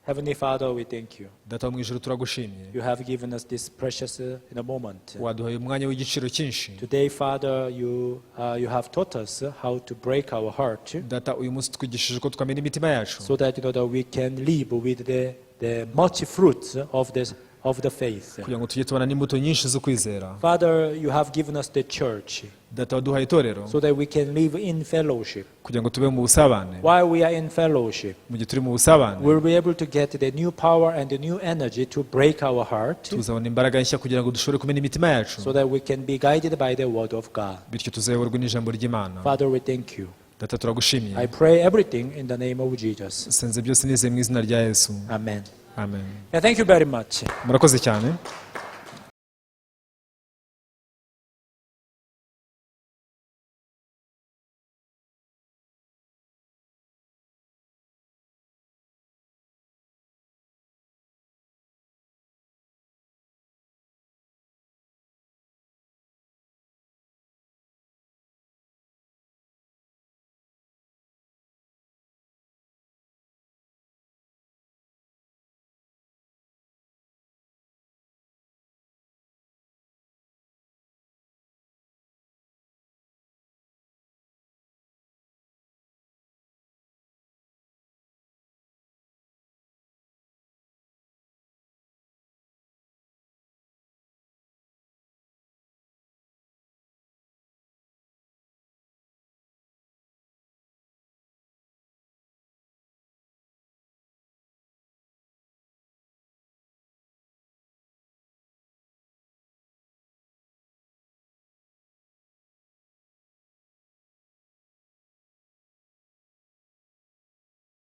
Heavenly Father, we thank you. Data wo mu ijuru turagushimye, You have given us this precious in a moment. waduhaye umwanya w'igiciro cyinshi. Today, Father, you have taught us how to break our heart Data, uyu munsi twigishije ko twamena imitima yacu, so that that we can live with the much fruits of the faith. kugira ngo tujye tubona n'imbuto nyinshi zo kwizera. Father, you have given us the church Data, waduhaye itorero so that we can live in fellowship. kugira ngo tube mu busabane. While we are in fellowship, Mu gihe turi mu busabane, we'll be able to get the new power and the new energy to break our heart tuzabona imbaraga nshya kugira ngo dushobore kumena imitima yacu, so that we can be guided by the word of God. bityo tuzayoborwe n'ijambo ry'Imana. Father, we thank you. Data, turagushimiye. I pray everything in the name of Jesus. Senze byose nizeye mu izina rya Yesu. Amen. Amen. Yeah, thank you very much. Murakoze cyane.